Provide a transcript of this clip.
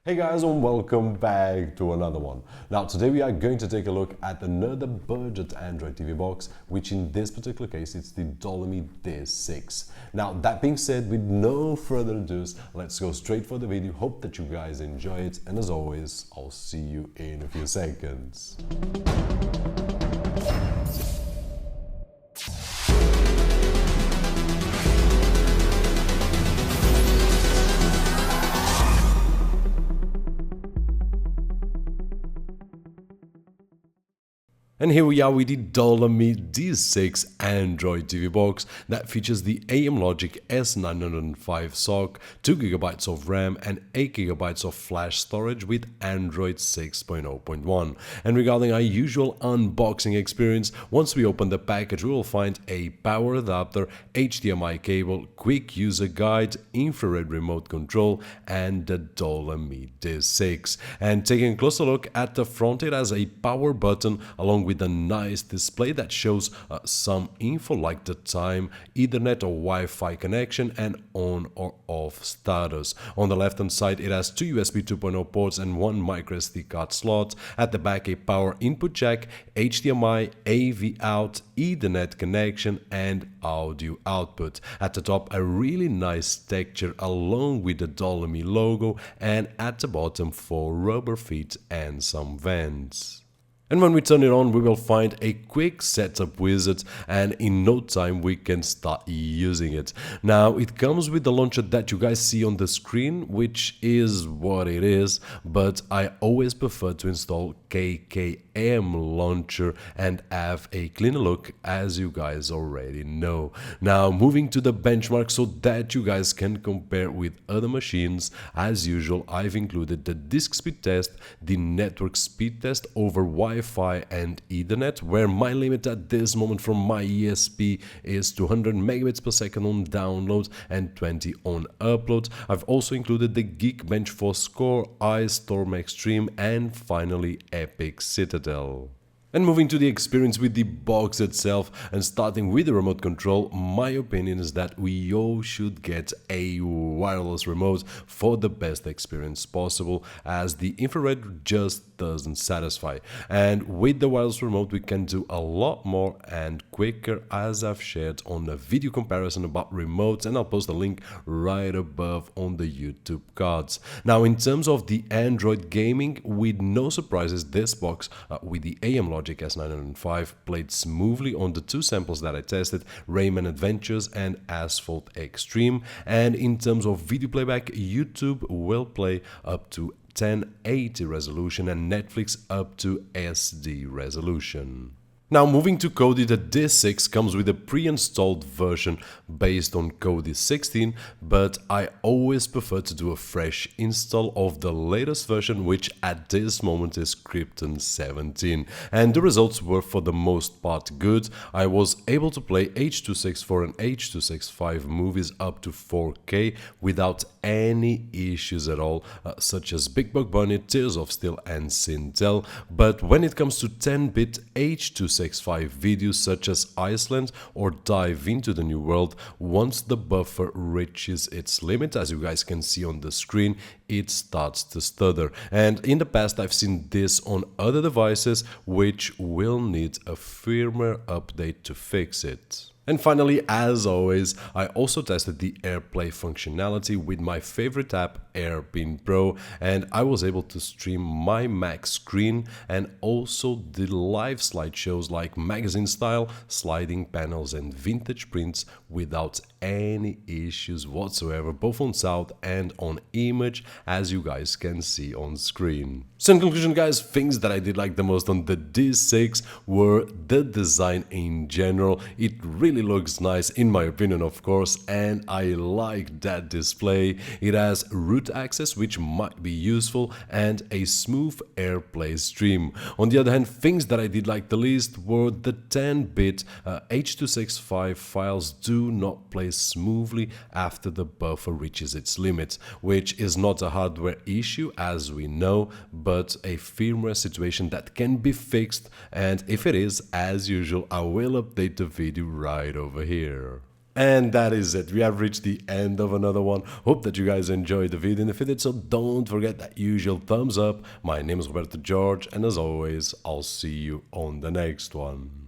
Hey guys, and welcome back to another one. Now today we are going to take a look at another budget Android TV box, which in this particular case it's the Dolamee D6. Now that being said, with no further ado, let's go straight for the video. Hope that you guys enjoy it, and as always, I'll see you in a few seconds. And here we are with the Dolamee D6 Android TV box that features the Logic S905 SoC, 2GB of RAM and 8GB of flash storage with Android 6.0.1. And regarding our usual unboxing experience, once we open the package we will find a power adapter, HDMI cable, quick user guide, infrared remote control and the Dolamee D6. And taking a closer look at the front, it has a power button along with a nice display that shows some info like the time, Ethernet or Wi-Fi connection and on or off status. On the left hand side it has two USB 2.0 ports and one microSD card slot. At the back a power input jack, HDMI, AV out, Ethernet connection and audio output. At the top a really nice texture along with the Dolamee logo, and at the bottom 4 rubber feet and some vents. And when we turn it on, we will find a quick setup wizard, and in no time we can start using it. Now, it comes with the launcher that you guys see on the screen, which is what it is, but I always prefer to install KKM launcher and have a cleaner look, as you guys already know. Now, moving to the benchmark so that you guys can compare with other machines, as usual, I've included the disk speed test, the network speed test over Wi-Fi and Ethernet, where my limit at this moment from my ESP is 200 megabits per second on download and 20 on upload. I've also included the Geekbench for Score, iStorm Extreme and finally Epic Citadel. And moving to the experience with the box itself, and starting with the remote control, my opinion is that we all should get a wireless remote for the best experience possible, as the infrared just doesn't satisfy. And with the wireless remote we can do a lot more and quicker, as I've shared on a video comparison about remotes, and I'll post a link right above on the YouTube cards. Now, in terms of the Android gaming, with no surprises, this box with the Logic S905 played smoothly on the two samples that I tested, Rayman Adventures and Asphalt Extreme. And in terms of video playback, YouTube will play up to 1080 resolution and Netflix up to SD resolution. Now, moving to Kodi, the D6 comes with a pre-installed version based on Kodi 16, but I always prefer to do a fresh install of the latest version, which at this moment is Krypton 17. And the results were for the most part good. I was able to play H.264 and H.265 movies up to 4K without any issues at all, such as Big Bug Bunny, Tears of Steel and Sintel. But when it comes to 10-bit H.265 videos such as Iceland or Dive into the New World, once the buffer reaches its limit, as you guys can see on the screen, it starts to stutter. And in the past I've seen this on other devices, which will need a firmware update to fix it. And finally, as always, I also tested the AirPlay functionality with my favorite app, AirPin Pro, and I was able to stream my Mac screen and also the live slideshows like magazine style, sliding panels and vintage prints without any issues whatsoever, both on sound and on image, as you guys can see on screen. So in conclusion, guys, things that I did like the most on the D6 were the design in general. It really looks nice in my opinion, of course, and I like that display. It has root access, which might be useful, and a smooth AirPlay stream. On the other hand, things that I did like the least were the 10-bit H.265 files do not play smoothly after the buffer reaches its limit, which is not a hardware issue as we know, but a firmware situation that can be fixed, and if it is, as usual, I will update the video right over here. And that is it. We have reached the end of another one. Hope that you guys enjoyed the video, and if you did so, don't forget that usual thumbs up. My name is Roberto George, and as always, I'll see you on the next one.